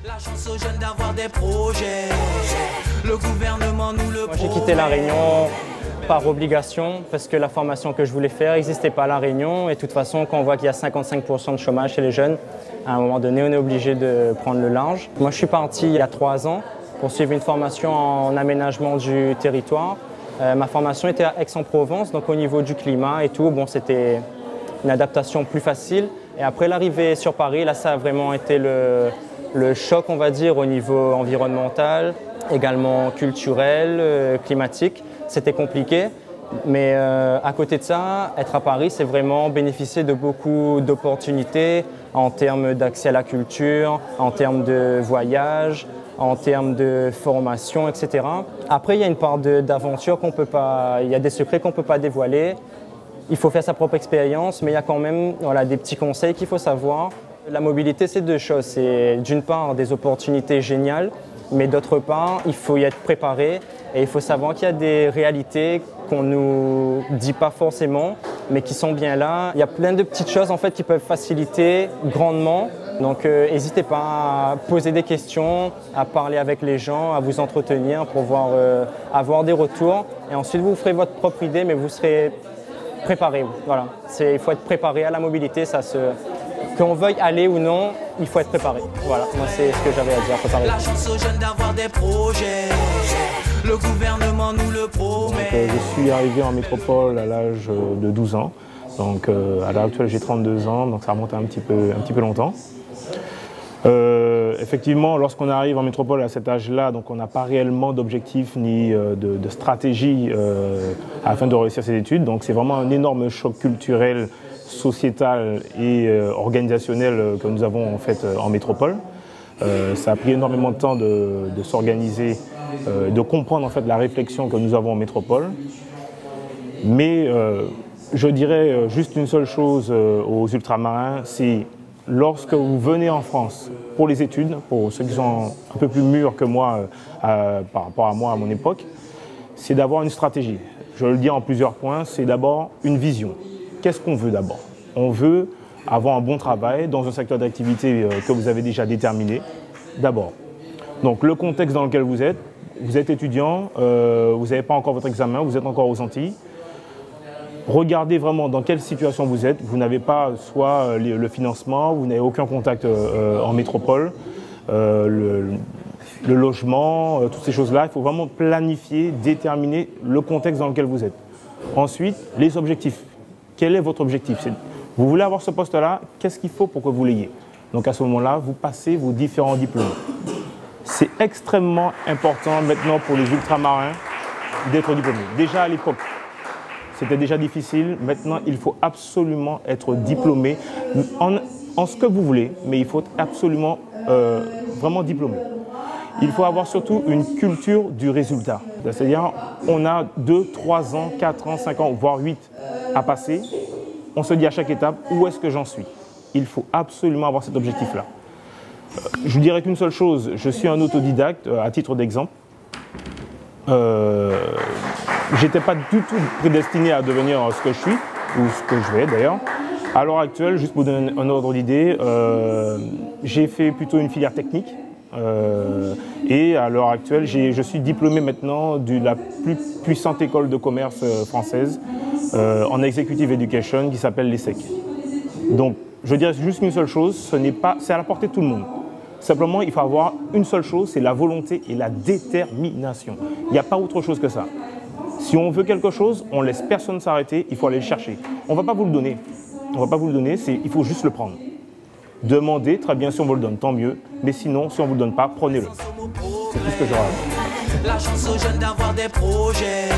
La chance aux jeunes d'avoir des projets. Le gouvernement nous le promet. J'ai quitté La Réunion par obligation parce que la formation que je voulais faire n'existait pas à La Réunion. Et de toute façon, quand on voit qu'il y a 55% de chômage chez les jeunes, à un moment donné, on est obligé de prendre le large. Moi, je suis parti il y a 3 ans pour suivre une formation en aménagement du territoire. Ma formation était à Aix-en-Provence, donc au niveau du climat et tout, bon, c'était une adaptation plus facile. Et après l'arrivée sur Paris, là, ça a vraiment été le choc, on va dire, au niveau environnemental, également culturel, climatique. C'était compliqué, mais à côté de ça, être à Paris, c'est vraiment bénéficier de beaucoup d'opportunités en termes d'accès à la culture, en termes de voyage, en termes de formation, etc. Après, il y a une part d'aventure qu'on peut pas, il y a des secrets qu'on ne peut pas dévoiler. Il faut faire sa propre expérience, mais il y a quand même des petits conseils qu'il faut savoir. La mobilité, c'est 2 choses. C'est d'une part des opportunités géniales, mais d'autre part, il faut y être préparé et il faut savoir qu'il y a des réalités qu'on ne nous dit pas forcément, mais qui sont bien là. Il y a plein de petites choses en fait, qui peuvent faciliter grandement. Donc n'hésitez pas à poser des questions, à parler avec les gens, à vous entretenir pour avoir des retours. Et ensuite, vous ferez votre propre idée, mais vous serez préparé. Voilà. Il faut être préparé à la mobilité. Qu'on veuille aller ou non, il faut être préparé. Voilà, moi c'est ce que j'avais à dire, préparer. La chance aux jeunes d'avoir des projets. Le gouvernement nous le promet. Je suis arrivé en métropole à l'âge de 12 ans. Donc à l'heure actuelle j'ai 32 ans, donc ça remonte un petit peu longtemps. Effectivement, lorsqu'on arrive en métropole à cet âge-là, donc on n'a pas réellement d'objectif ni de stratégie afin de réussir ses études. Donc c'est vraiment un énorme choc culturel, sociétal et organisationnel que nous avons en fait en métropole. Ça a pris énormément de temps de s'organiser, de comprendre en fait la réflexion que nous avons en métropole. Mais je dirais juste une seule chose aux ultramarins, c'est lorsque vous venez en France pour les études, pour ceux qui sont un peu plus mûrs que moi par rapport à moi à mon époque, c'est d'avoir une stratégie. Je le dis en plusieurs points, c'est d'abord une vision. Qu'est-ce qu'on veut d'abord? On veut avoir un bon travail dans un secteur d'activité que vous avez déjà déterminé, d'abord. Donc le contexte dans lequel vous êtes étudiant, vous n'avez pas encore votre examen, vous êtes encore aux Antilles. Regardez vraiment dans quelle situation vous êtes. Vous n'avez pas soit le financement, vous n'avez aucun contact en métropole, le logement, toutes ces choses-là. Il faut vraiment planifier, déterminer le contexte dans lequel vous êtes. Ensuite, les objectifs. Quel est votre objectif? Vous voulez avoir ce poste-là, qu'est-ce qu'il faut pour que vous l'ayez? Donc à ce moment-là, vous passez vos différents diplômes. C'est extrêmement important maintenant pour les ultramarins d'être diplômés. Déjà à l'époque, c'était déjà difficile. Maintenant, il faut absolument être diplômé en ce que vous voulez, mais il faut absolument vraiment diplômé. Il faut avoir surtout une culture du résultat. C'est-à-dire, on a 2, 3 ans, 4 ans, 5 ans, voire 8 à passer. On se dit à chaque étape, où est-ce que j'en suis? Il faut absolument avoir cet objectif-là. Je vous dirais qu'une seule chose, je suis un autodidacte, à titre d'exemple. Je n'étais pas du tout prédestiné à devenir ce que je suis, ou ce que je vais d'ailleurs. À l'heure actuelle, juste pour donner un ordre d'idée, j'ai fait plutôt une filière technique. Et à l'heure actuelle, je suis diplômé maintenant de la plus puissante école de commerce française en Executive Education qui s'appelle l'ESSEC. Donc, je dirais juste une seule chose, c'est à la portée de tout le monde. Simplement, il faut avoir une seule chose, c'est la volonté et la détermination. Il n'y a pas autre chose que ça. Si on veut quelque chose, on ne laisse personne s'arrêter, il faut aller le chercher. On ne va pas vous le donner. On ne va pas vous le donner, il faut juste le prendre. Demandez, très bien, si on vous le donne, tant mieux. Mais sinon, si on ne vous le donne pas, prenez-le. C'est tout ce que j'aurais à dire. La chance aux jeunes d'avoir des projets.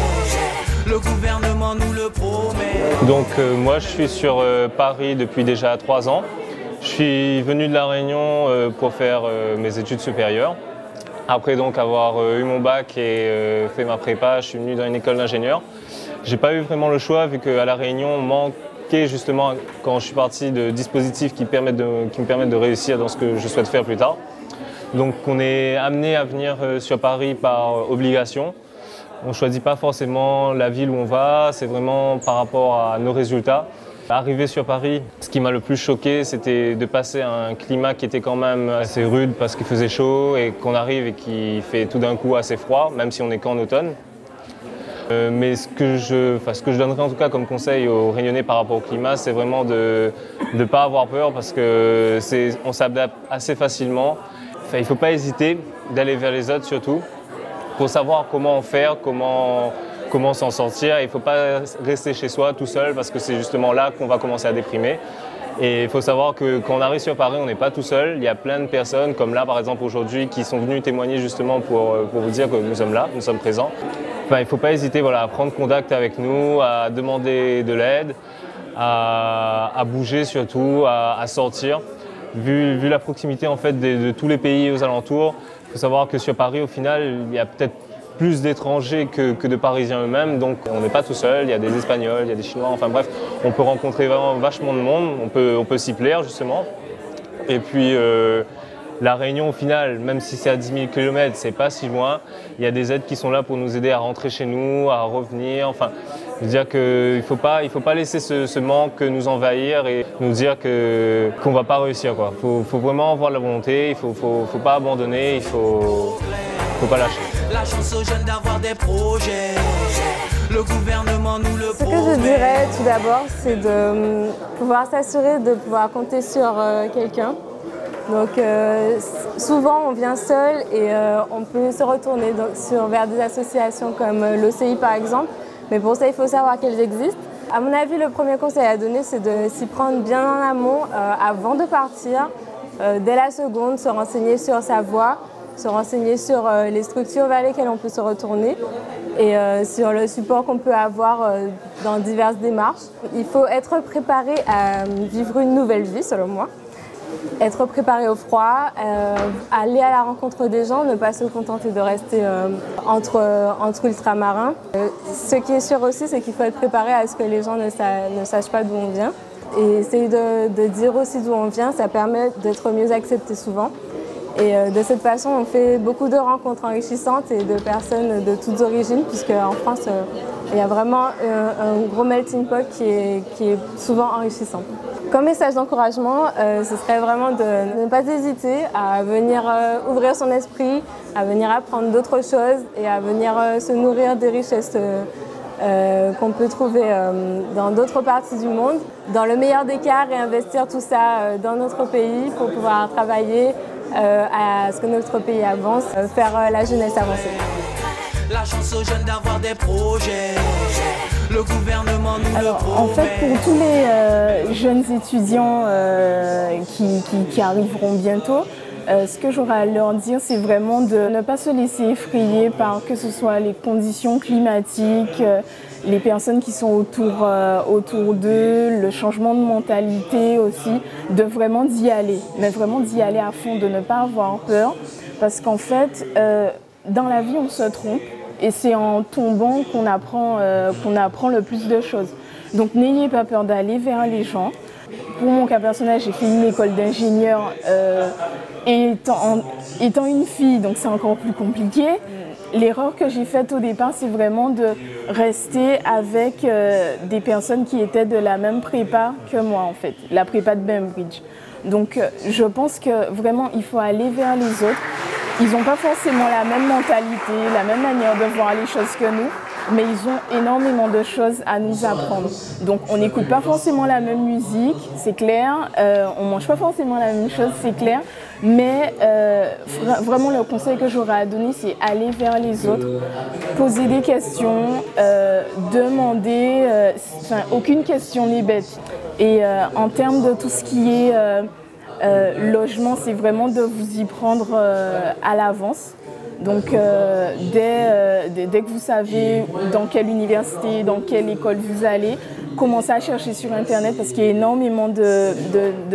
Le gouvernement nous le promet. Donc moi, je suis sur Paris depuis déjà 3 ans. Je suis venu de La Réunion pour faire mes études supérieures. Après donc avoir eu mon bac et fait ma prépa, je suis venu dans une école d'ingénieur. J'ai pas eu vraiment le choix vu qu'à La Réunion, on manquait justement, quand je suis parti, de dispositifs qui me permettent de réussir dans ce que je souhaite faire plus tard. Donc on est amené à venir sur Paris par obligation. On ne choisit pas forcément la ville où on va, c'est vraiment par rapport à nos résultats. Arrivé sur Paris, ce qui m'a le plus choqué, c'était de passer à un climat qui était quand même assez rude parce qu'il faisait chaud et qu'on arrive et qu'il fait tout d'un coup assez froid, même si on n'est qu'en automne. Mais ce que je donnerais en tout cas comme conseil aux Réunionnais par rapport au climat, c'est vraiment de ne pas avoir peur parce qu'on s'adapte assez facilement. Enfin, il ne faut pas hésiter d'aller vers les autres surtout pour savoir comment faire, comment s'en sortir. Il ne faut pas rester chez soi tout seul parce que c'est justement là qu'on va commencer à déprimer. Et il faut savoir que quand on arrive sur Paris, on n'est pas tout seul. Il y a plein de personnes, comme là par exemple aujourd'hui, qui sont venues témoigner justement pour vous dire que nous sommes là, nous sommes présents. Enfin, il ne faut pas hésiter à prendre contact avec nous, à demander de l'aide, à bouger surtout, à sortir. Vu la proximité en fait de tous les pays aux alentours, il faut savoir que sur Paris, au final, il y a peut-être plus d'étrangers que de Parisiens eux-mêmes, donc on n'est pas tout seul, il y a des Espagnols, il y a des Chinois, enfin bref, on peut rencontrer vraiment vachement de monde, on peut s'y plaire justement. Et puis la Réunion au final, même si c'est à 10 000 km, c'est pas si loin, il y a des aides qui sont là pour nous aider à rentrer chez nous, à revenir, enfin, je veux dire qu'il faut pas laisser ce manque nous envahir et nous dire qu'on va pas réussir, quoi. Faut vraiment avoir la volonté, il faut pas abandonner, il faut pas lâcher. La chance aux jeunes d'avoir des projets. Le gouvernement nous le promet. Ce que je dirais tout d'abord, c'est de pouvoir s'assurer de pouvoir compter sur quelqu'un. Donc souvent on vient seul et on peut se retourner vers des associations comme l'OCI par exemple. Mais pour ça, il faut savoir qu'elles existent. À mon avis, le premier conseil à donner, c'est de s'y prendre bien en amont avant de partir. Dès la seconde, se renseigner sur sa voie, se renseigner sur les structures vers lesquelles on peut se retourner et sur le support qu'on peut avoir dans diverses démarches. Il faut être préparé à vivre une nouvelle vie, selon moi. Être préparé au froid, aller à la rencontre des gens, ne pas se contenter de rester entre ultramarins. Ce qui est sûr aussi, c'est qu'il faut être préparé à ce que les gens ne sachent pas d'où on vient. Et essayer de dire aussi d'où on vient, ça permet d'être mieux accepté souvent. Et de cette façon, on fait beaucoup de rencontres enrichissantes et de personnes de toutes origines, puisque en France, il y a vraiment un gros melting pot qui est souvent enrichissant. Comme message d'encouragement, ce serait vraiment de ne pas hésiter à venir ouvrir son esprit, à venir apprendre d'autres choses et à venir se nourrir des richesses qu'on peut trouver dans d'autres parties du monde. Dans le meilleur des cas, réinvestir tout ça dans notre pays pour pouvoir travailler à ce que notre pays avance, faire la jeunesse avancer. La chance aux jeunes d'avoir des projets. Le gouvernement nous le promet. En fait, pour tous les jeunes étudiants qui arriveront bientôt, ce que j'aurais à leur dire, c'est vraiment de ne pas se laisser effrayer par que ce soit les conditions climatiques, les personnes qui sont autour d'eux, le changement de mentalité aussi, de vraiment d'y aller, mais vraiment d'y aller à fond, de ne pas avoir peur, parce qu'en fait, dans la vie, on se trompe. Et c'est en tombant qu'on apprend le plus de choses. Donc n'ayez pas peur d'aller vers les gens. Pour mon cas personnel, j'ai fait une école d'ingénieur étant une fille, donc c'est encore plus compliqué. L'erreur que j'ai faite au départ, c'est vraiment de rester avec des personnes qui étaient de la même prépa que moi en fait, la prépa de Bainbridge. Donc je pense que vraiment il faut aller vers les autres. Ils n'ont pas forcément la même mentalité, la même manière de voir les choses que nous, mais ils ont énormément de choses à nous apprendre. Donc on n'écoute pas forcément la même musique, c'est clair, on ne mange pas forcément la même chose, c'est clair, mais vraiment le conseil que j'aurais à donner, c'est aller vers les autres, poser des questions, demander, aucune question n'est bête. Et en termes de tout ce qui est logement, c'est vraiment de vous y prendre à l'avance. Donc dès que vous savez dans quelle université, dans quelle école vous allez, commencez à chercher sur Internet parce qu'il y a énormément de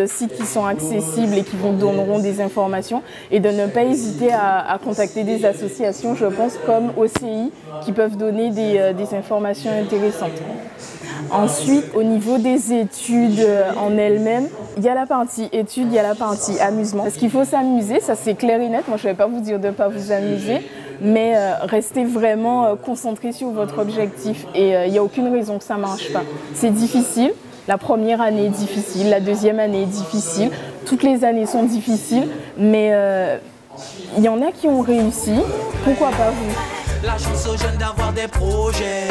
sites qui sont accessibles et qui vous donneront des informations. Et de ne pas hésiter à contacter des associations, je pense, comme OCI, qui peuvent donner des informations intéressantes. Ensuite, au niveau des études en elles-mêmes, il y a la partie études, il y a la partie amusement. Parce qu'il faut s'amuser, ça c'est clair et net. Moi, je ne vais pas vous dire de ne pas vous amuser, mais restez vraiment concentré sur votre objectif. Et il n'y a aucune raison que ça ne marche pas. C'est difficile, La première année est difficile, la deuxième année est difficile, toutes les années sont difficiles, mais il y en a qui ont réussi, pourquoi pas vous? La chance aux jeunes d'avoir des projets,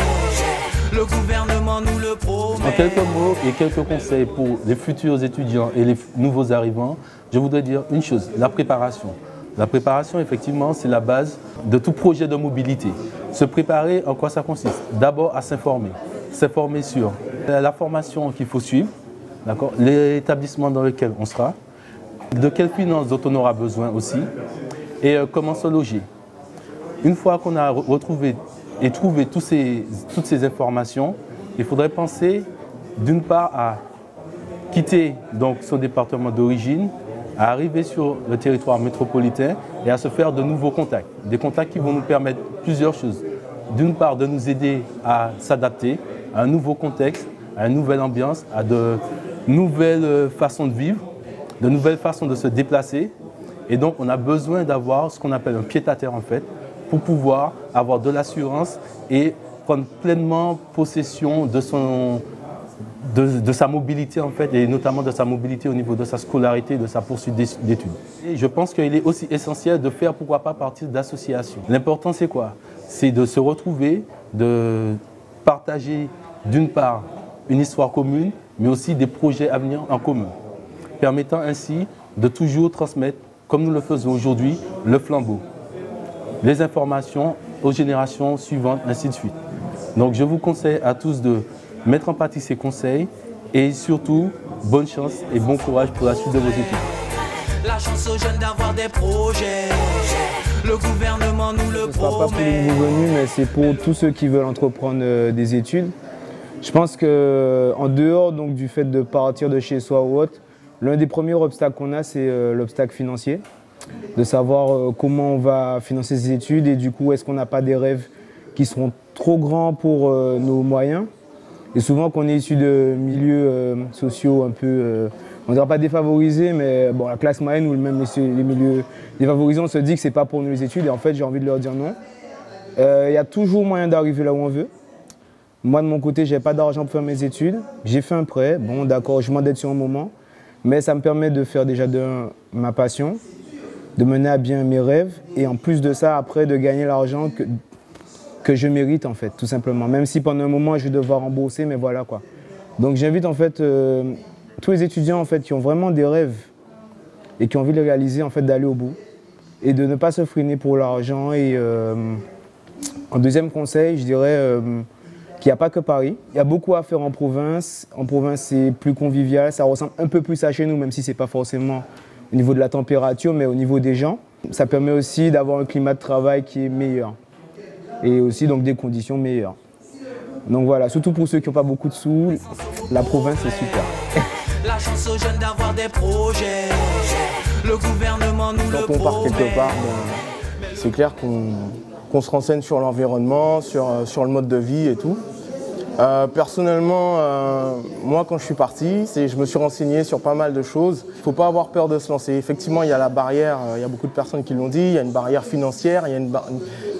le gouvernement nous le promet. En quelques mots et quelques conseils pour les futurs étudiants et les nouveaux arrivants, je voudrais dire une chose, la préparation. La préparation, effectivement, c'est la base de tout projet de mobilité. Se préparer, en quoi ça consiste? D'abord à s'informer. S'informer sur la formation qu'il faut suivre, l'établissement dans lequel on sera, de quelles finances dont on aura besoin aussi, et comment se loger. Une fois qu'on a retrouvé et trouvé toutes ces informations, il faudrait penser d'une part à quitter donc, son département d'origine, à arriver sur le territoire métropolitain et à se faire de nouveaux contacts. Des contacts qui vont nous permettre plusieurs choses. D'une part, de nous aider à s'adapter à un nouveau contexte, à une nouvelle ambiance, à de nouvelles façons de vivre, de nouvelles façons de se déplacer. Et donc, on a besoin d'avoir ce qu'on appelle un pied-à-terre en fait, pour pouvoir avoir de l'assurance et prendre pleinement possession de sa mobilité en fait, et notamment de sa mobilité au niveau de sa scolarité, de sa poursuite d'études. Et je pense qu'il est aussi essentiel de faire pourquoi pas partie d'associations. L'important c'est quoi? C'est de se retrouver, de partager d'une part une histoire commune, mais aussi des projets à venir en commun, permettant ainsi de toujours transmettre, comme nous le faisons aujourd'hui, le flambeau, les informations aux générations suivantes, ainsi de suite. Donc je vous conseille à tous de mettre en pratique ces conseils et surtout, bonne chance et bon courage pour la suite de vos études. La chance aux jeunes d'avoir des projets, le gouvernement nous le promet. Ce ne sera pas pour les nouveaux venus, mais c'est pour tous ceux qui veulent entreprendre des études. Je pense qu'en dehors donc, du fait de partir de chez soi ou autre, l'un des premiers obstacles qu'on a, c'est l'obstacle financier. De savoir comment on va financer ses études et du coup, est-ce qu'on n'a pas des rêves qui seront trop grands pour nos moyens. Et souvent, quand on est issu de milieux sociaux un peu, on ne dirait pas défavorisés, mais bon, la classe moyenne ou même les milieux défavorisés, on se dit que ce n'est pas pour nous les études. Et en fait, j'ai envie de leur dire non. Il y a toujours moyen d'arriver là où on veut. Moi, de mon côté, je n'avais pas d'argent pour faire mes études. J'ai fait un prêt. Bon, d'accord, je m'endette sur un moment. Mais ça me permet de faire déjà ma passion, de mener à bien mes rêves. Et en plus de ça, après, de gagner l'argent que je mérite en fait, tout simplement. Même si pendant un moment je vais devoir rembourser, mais voilà quoi. Donc j'invite en fait tous les étudiants en fait qui ont vraiment des rêves et qui ont envie de les réaliser en fait d'aller au bout et de ne pas se freiner pour l'argent. Et en deuxième conseil, je dirais qu'il n'y a pas que Paris. Il y a beaucoup à faire en province. En province, c'est plus convivial, ça ressemble un peu plus à chez nous, même si c'est pas forcément au niveau de la température, mais au niveau des gens. Ça permet aussi d'avoir un climat de travail qui est meilleur. Et aussi donc des conditions meilleures. Donc voilà, surtout pour ceux qui n'ont pas beaucoup de sous, la province est super. La chance aux jeunes d'avoir des projets, le gouvernement nous le promet. Quand on part quelque part, c'est clair qu'on se renseigne sur l'environnement, sur le mode de vie et tout. Personnellement, moi quand je suis parti, je me suis renseigné sur pas mal de choses. Il ne faut pas avoir peur de se lancer. Effectivement, il y a la barrière, il y a beaucoup de personnes qui l'ont dit, il y a une barrière financière, il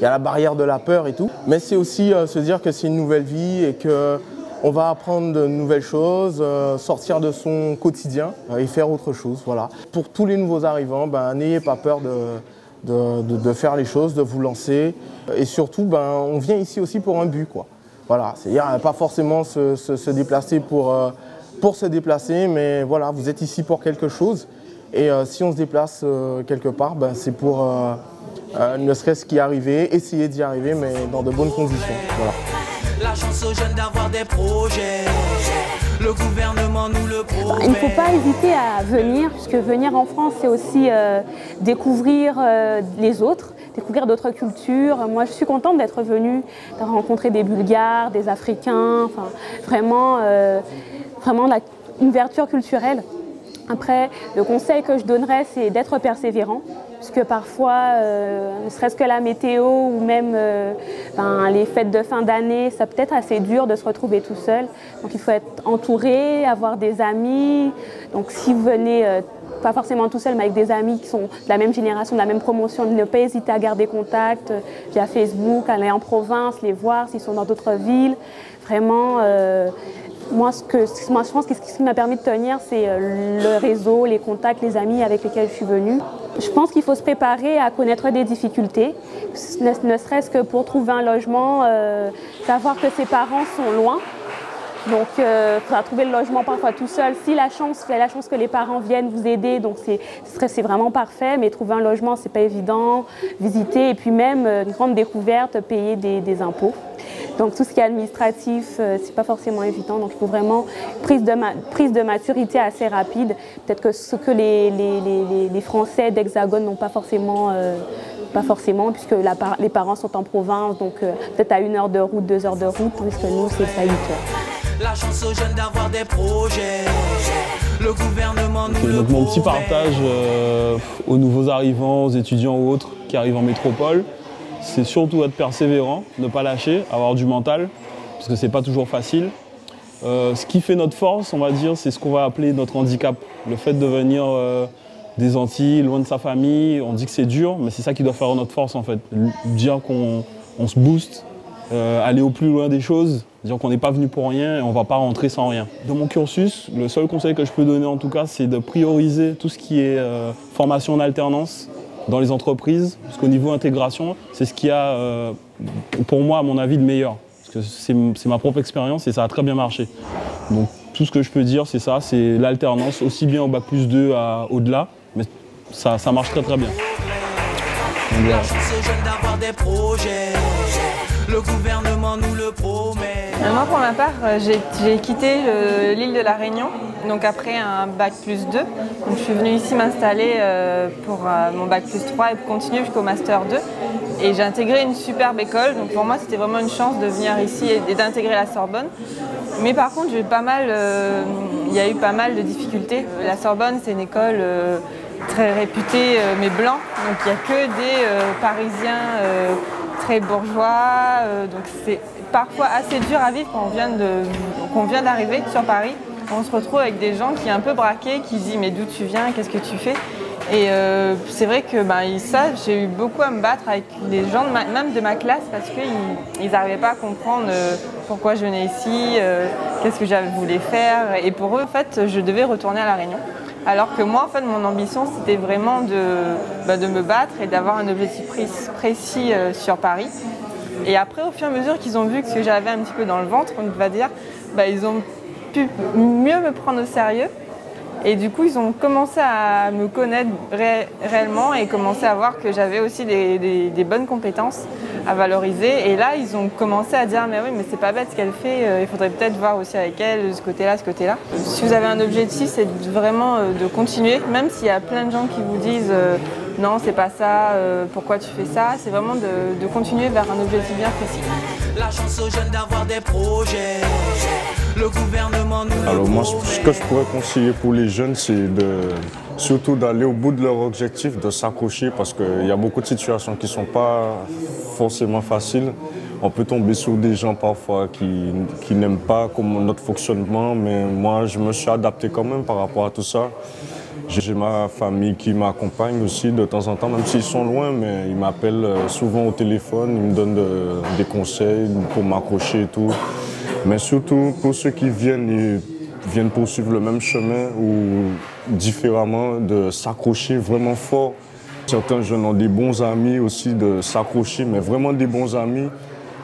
y a la barrière de la peur et tout. Mais c'est aussi se dire que c'est une nouvelle vie et qu'on va apprendre de nouvelles choses, sortir de son quotidien et faire autre chose. Voilà. Pour tous les nouveaux arrivants, n'ayez pas peur de faire les choses, de vous lancer. Et surtout, on vient ici aussi pour un but, quoi. Voilà, c'est-à-dire pas forcément se déplacer pour se déplacer, mais voilà, vous êtes ici pour quelque chose. Et si on se déplace quelque part, c'est pour ne serait-ce qu'y arriver, essayer d'y arriver, mais dans de bonnes conditions. Voilà. La chance aux jeunes d'avoir des projets, le gouvernement nous le promet. Il ne faut pas hésiter à venir, puisque venir en France, c'est aussi découvrir les autres, découvrir d'autres cultures. Moi, je suis contente d'être venue, de rencontrer des Bulgares, des Africains, enfin, vraiment une ouverture culturelle. Après, le conseil que je donnerais, c'est d'être persévérant, puisque parfois, ne serait-ce que la météo ou même les fêtes de fin d'année, ça peut être assez dur de se retrouver tout seul. Donc il faut être entouré, avoir des amis. Donc si vous venez, pas forcément tout seul, mais avec des amis qui sont de la même génération, de la même promotion, ne pas hésiter à garder contact via Facebook, aller en province, les voir s'ils sont dans d'autres villes. Vraiment, Moi, je pense que ce qui m'a permis de tenir, c'est le réseau, les contacts, les amis avec lesquels je suis venue. Je pense qu'il faut se préparer à connaître des difficultés, ne serait-ce que pour trouver un logement, savoir que ses parents sont loin. Donc, il faudra trouver le logement parfois tout seul. Si la chance que les parents viennent vous aider, donc c'est vraiment parfait. Mais trouver un logement, c'est pas évident. Visiter et puis même une grande découverte, payer des impôts. Donc, tout ce qui est administratif, c'est pas forcément évident. Donc, il faut vraiment prise de maturité assez rapide. Peut-être que ce que les Français d'Hexagone n'ont pas forcément, puisque les parents sont en province, donc peut-être à 1 heure de route, 2 heures de route, tandis que nous, c'est à 8 heures. La chance aux jeunes d'avoir des projets. Le gouvernement nous le donc mon petit partage aux nouveaux arrivants, aux étudiants ou autres qui arrivent en métropole, c'est surtout être persévérant, ne pas lâcher, avoir du mental, parce que c'est pas toujours facile. Ce qui fait notre force, on va dire, c'est ce qu'on va appeler notre handicap. Le fait de venir des Antilles, loin de sa famille, on dit que c'est dur, mais c'est ça qui doit faire notre force en fait. Dire qu'on se booste, aller au plus loin des choses, dire qu'on n'est pas venu pour rien et on ne va pas rentrer sans rien. Dans mon cursus, le seul conseil que je peux donner en tout cas, c'est de prioriser tout ce qui est formation en alternance dans les entreprises, parce qu'au niveau intégration, c'est ce qui a, pour moi, à mon avis, le meilleur. Parce que c'est ma propre expérience et ça a très bien marché. Donc tout ce que je peux dire, c'est ça, c'est l'alternance, aussi bien au Bac+2 au-delà, mais ça marche très très bien. Donc, voilà. La chance aux jeunes d'avoir des projets. Le gouvernement nous le promet. Moi, pour ma part, j'ai quitté l'île de la Réunion, donc après un Bac+2. Donc, je suis venue ici m'installer pour mon Bac+3 et continuer jusqu'au Master 2. Et j'ai intégré une superbe école, donc pour moi, c'était vraiment une chance de venir ici et d'intégrer la Sorbonne. Mais par contre, il y a eu pas mal de difficultés. La Sorbonne, c'est une école très réputée, mais blanc, donc il n'y a que des Parisiens très bourgeois, donc c'est parfois assez dur à vivre quand on vient d'arriver sur Paris. On se retrouve avec des gens qui sont un peu braqués, qui disent mais d'où tu viens, qu'est-ce que tu fais? Et c'est vrai que ça, j'ai eu beaucoup à me battre avec les gens, même de ma classe, parce qu'ils n'arrivaient pas à comprendre pourquoi je venais ici, qu'est-ce que j'avais voulu faire. Et pour eux, en fait, je devais retourner à La Réunion. Alors que moi, en fait, mon ambition, c'était vraiment de me battre et d'avoir un objectif précis sur Paris. Et après, au fur et à mesure qu'ils ont vu que ce que j'avais un petit peu dans le ventre, on va dire, ils ont pu mieux me prendre au sérieux. Et du coup, ils ont commencé à me connaître réellement et commencé à voir que j'avais aussi des bonnes compétences à valoriser. Et là, ils ont commencé à dire « mais oui, mais c'est pas bête ce qu'elle fait, il faudrait peut-être voir aussi avec elle ce côté-là, ce côté-là ». Si vous avez un objectif, c'est vraiment de continuer, même s'il y a plein de gens qui vous disent « non, c'est pas ça, pourquoi tu fais ça ?» C'est vraiment de continuer vers un objectif bien précis. La chance aux jeunes d'avoir des projets. Le gouvernement nous Alors moi, ce que je pourrais conseiller pour les jeunes, c'est surtout d'aller au bout de leur objectif, de s'accrocher, parce qu'il y a beaucoup de situations qui ne sont pas forcément faciles. On peut tomber sur des gens parfois qui n'aiment pas notre fonctionnement, mais moi, je me suis adapté quand même par rapport à tout ça. J'ai ma famille qui m'accompagne aussi de temps en temps, même s'ils sont loin, mais ils m'appellent souvent au téléphone, ils me donnent des conseils pour m'accrocher et tout. Mais surtout pour ceux qui viennent poursuivre le même chemin ou différemment, de s'accrocher vraiment fort. Certains jeunes ont des bons amis aussi, de s'accrocher, mais vraiment des bons amis,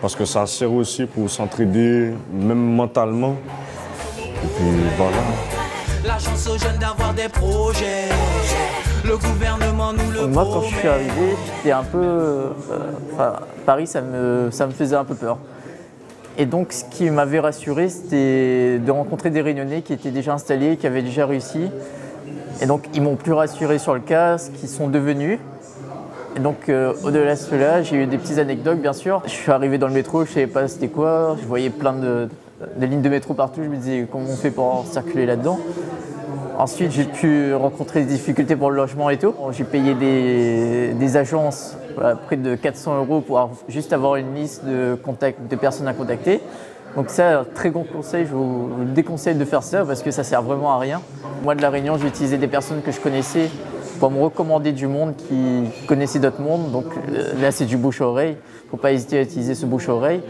parce que ça sert aussi pour s'entraider, même mentalement. Et puis voilà. La chance aux jeunes d'avoir des projets. Le gouvernement nous le promet. Moi, quand je suis arrivé, j'étais un peu... Paris, ça me faisait un peu peur. Et donc, ce qui m'avait rassuré, c'était de rencontrer des Réunionnais qui étaient déjà installés, qui avaient déjà réussi. Et donc, ils m'ont plus rassuré sur le cas, ce qu'ils sont devenus. Et donc, au-delà de cela, j'ai eu des petites anecdotes, bien sûr. Je suis arrivé dans le métro, je ne savais pas c'était quoi. Je voyais plein de lignes de métro partout. Je me disais, comment on fait pour circuler là-dedans? Ensuite, j'ai pu rencontrer des difficultés pour le logement et tout. J'ai payé des agences près de 400 € pour juste avoir une liste de personnes à contacter. Donc ça, très bon conseil, je vous déconseille de faire ça parce que ça sert vraiment à rien. Moi, de La Réunion, j'ai utilisé des personnes que je connaissais pour me recommander du monde qui connaissait d'autres mondes. Donc là, c'est du bouche-oreille. Il ne faut pas hésiter à utiliser ce bouche-oreille.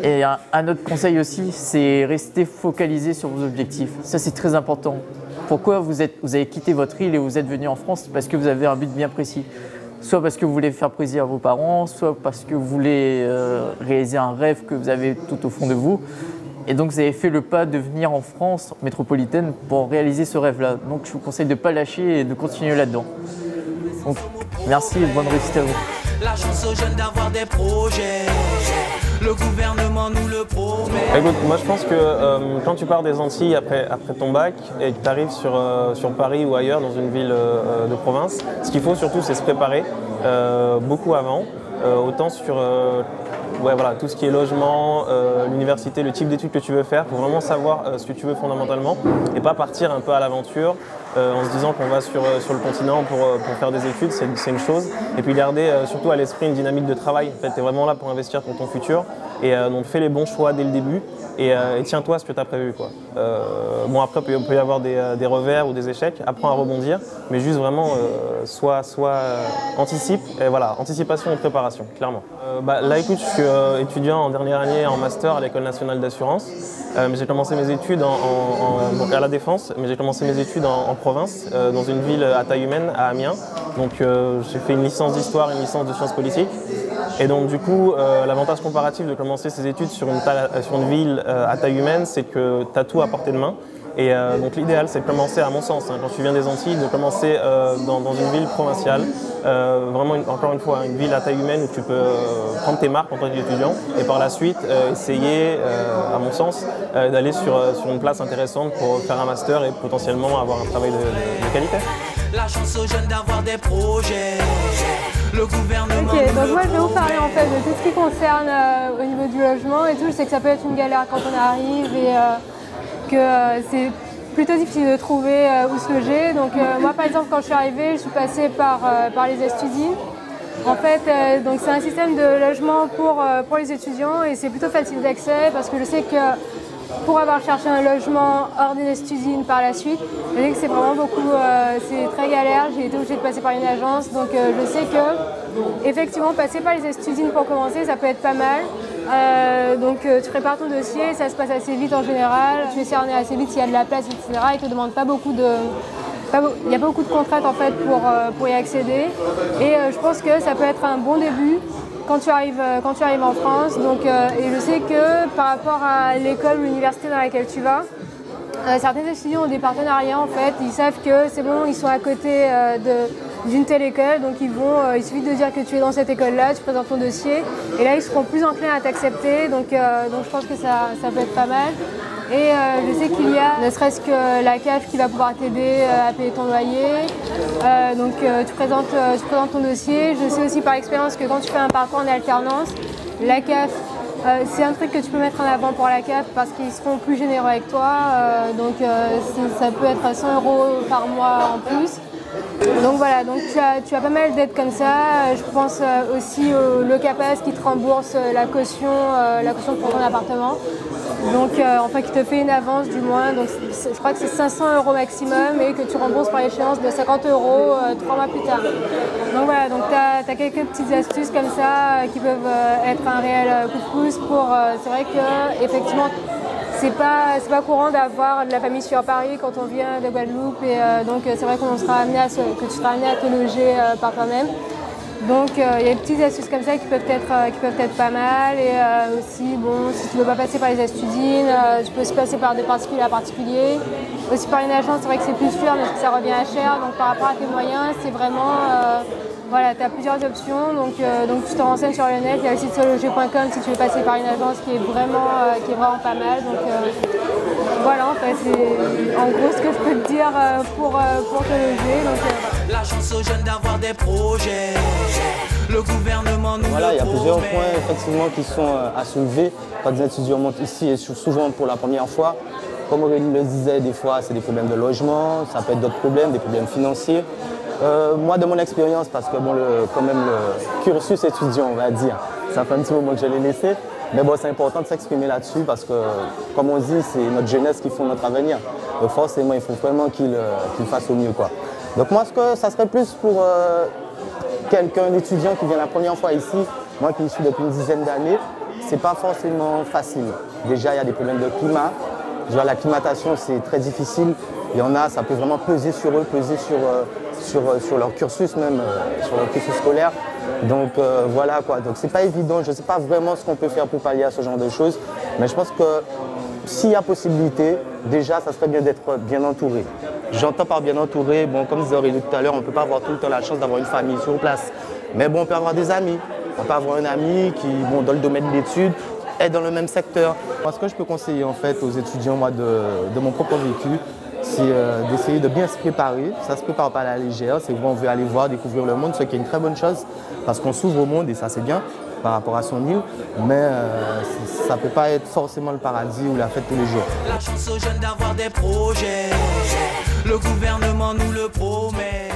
Et un autre conseil aussi, c'est rester focalisé sur vos objectifs. Ça, c'est très important. Pourquoi vous avez quitté votre île et vous êtes venu en France? Parce que vous avez un but bien précis. Soit parce que vous voulez faire plaisir à vos parents, soit parce que vous voulez réaliser un rêve que vous avez tout au fond de vous. Et donc vous avez fait le pas de venir en France métropolitaine pour réaliser ce rêve-là. Donc je vous conseille de ne pas lâcher et de continuer là-dedans. Donc merci et bonne réussite à vous. La chance aux jeunes d'avoir des projets. Le gouvernement nous le promet. Écoute, moi je pense que quand tu pars des Antilles après ton bac et que tu arrives sur Paris ou ailleurs dans une ville de province, ce qu'il faut surtout c'est se préparer beaucoup avant, autant sur voilà, tout ce qui est logement, l'université, le type d'études que tu veux faire pour vraiment savoir ce que tu veux fondamentalement et pas partir un peu à l'aventure en se disant qu'on va sur le continent pour faire des études, c'est une chose. Et puis garder surtout à l'esprit une dynamique de travail. En fait, tu es vraiment là pour investir pour ton futur. Et donc fais les bons choix dès le début et tiens-toi à ce que tu as prévu, quoi. Bon, après, il peut y avoir des revers ou des échecs. Apprends à rebondir, mais juste vraiment anticipe. Et voilà, anticipation et préparation, clairement. Là, écoute, je suis étudiant en dernière année en master à l'École nationale d'assurance. J'ai commencé mes études donc à la Défense, mais j'ai commencé mes études en province, dans une ville à taille humaine, à Amiens. Donc j'ai fait une licence d'histoire et une licence de sciences politiques. Et donc du coup, l'avantage comparatif de commencer ses études sur une ville à taille humaine, c'est que tu as tout à portée de main. Et donc l'idéal, c'est de commencer, à mon sens, quand tu viens des Antilles, de commencer dans une ville provinciale. Vraiment, encore une fois, une ville à taille humaine où tu peux prendre tes marques en tant qu'étudiant et par la suite essayer, à mon sens, d'aller sur une place intéressante pour faire un master et potentiellement avoir un travail de qualité. La chance aux jeunes d'avoir des projets. Le gouvernement. Ok, donc moi je vais vous parler en fait de tout ce qui concerne au niveau du logement et tout. Je sais que ça peut être une galère quand on arrive et que c'est plutôt difficile de trouver où se loger. Donc moi par exemple quand je suis arrivée, je suis passée par les Estudines. En fait, donc c'est un système de logement pour les étudiants et c'est plutôt facile d'accès parce que je sais que pour avoir cherché un logement hors des Estudines par la suite, je sais que c'est vraiment beaucoup, c'est très galère, j'ai été obligée de passer par une agence, donc je sais que effectivement passer par les Estudines pour commencer, ça peut être pas mal. Donc tu prépares ton dossier, ça se passe assez vite en général, tu es cerné assez vite s'il y a de la place, etc. Ils te demandent pas beaucoup de... Il y a pas beaucoup de contraintes en fait pour y accéder et je pense que ça peut être un bon début quand tu arrives en France. Donc, et je sais que par rapport à l'école ou l'université dans laquelle tu vas, certains étudiants ont des partenariats en fait, ils savent que c'est bon, ils sont à côté d'une telle école, donc il suffit de dire que tu es dans cette école-là, tu présentes ton dossier et là ils seront plus enclins à t'accepter, donc je pense que ça peut être pas mal. Et je sais qu'il y a ne serait-ce que la CAF qui va pouvoir t'aider à payer ton loyer. Donc tu présentes ton dossier. Je sais aussi par expérience que quand tu fais un parcours en alternance, la CAF, c'est un truc que tu peux mettre en avant pour la CAF parce qu'ils seront plus généreux avec toi. Donc ça peut être 100 € par mois en plus. Donc voilà, donc tu as pas mal d'aides comme ça. Je pense aussi au Locapass qui te rembourse la caution pour ton appartement. Donc enfin qui te fait une avance du moins. Donc je crois que c'est 500 € maximum et que tu rembourses par échéance de 50 € 3 mois plus tard. Donc voilà, donc tu as quelques petites astuces comme ça qui peuvent être un réel coup de pouce pour. C'est vrai que effectivement. C'est pas courant d'avoir de la famille sur Paris quand on vient de Guadeloupe et donc c'est vrai que tu seras amené à te loger par toi-même. Donc il y a des petites astuces comme ça qui peuvent être pas mal et aussi bon si tu ne veux pas passer par les Estudines, tu peux aussi passer par de particulier à particulier. Aussi par une agence, c'est vrai que c'est plus sûr mais ça revient à cher, donc par rapport à tes moyens, c'est vraiment voilà, tu as plusieurs options, donc tu te renseignes sur le net, il y a le site sologer.com si tu veux passer par une agence qui est vraiment pas mal. Donc voilà, en fait, c'est en gros ce que je peux te dire pour te loger. La chance aux jeunes d'avoir des projets, le gouvernement nous voilà, il y a le plusieurs promet. points effectivement qui sont à soulever quand des étudiants montent ici et souvent pour la première fois. Comme Aurélie le disait, des fois c'est des problèmes de logement, ça peut être d'autres problèmes, des problèmes financiers. Moi, de mon expérience, parce que bon, quand même le cursus étudiant, on va dire, ça fait un petit moment que je l'ai laissé, mais bon, c'est important de s'exprimer là-dessus parce que, comme on dit, c'est notre jeunesse qui font notre avenir. Donc forcément, il faut vraiment qu'ils fassent au mieux, quoi. Donc moi, ça serait plus pour un étudiant qui vient la première fois ici, moi qui suis depuis une dizaine d'années, c'est pas forcément facile. Déjà, il y a des problèmes de climat. Genre, l'acclimatation, c'est très difficile. Il y en a, ça peut vraiment peser sur eux, peser sur leur cursus même, sur leur cursus scolaire. Donc voilà quoi, donc c'est pas évident, je ne sais pas vraiment ce qu'on peut faire pour pallier à ce genre de choses, mais je pense que s'il y a possibilité, déjà ça serait bien d'être bien entouré. J'entends par bien entouré, bon comme disait Aurélie tout à l'heure, on ne peut pas avoir tout le temps la chance d'avoir une famille sur place, mais bon on peut avoir des amis, on peut avoir un ami qui, bon, dans le domaine de l'étude, est dans le même secteur. Moi, ce que je peux conseiller en fait aux étudiants moi, de mon propre vécu, c'est d'essayer de bien se préparer. Ça ne se prépare pas à la légère, c'est vrai on veut aller voir, découvrir le monde, ce qui est une très bonne chose, parce qu'on s'ouvre au monde et ça c'est bien par rapport à son île, mais ça ne peut pas être forcément le paradis ou la fête tous les jours. La chance aux jeunes d'avoir des projets, le gouvernement nous le promet.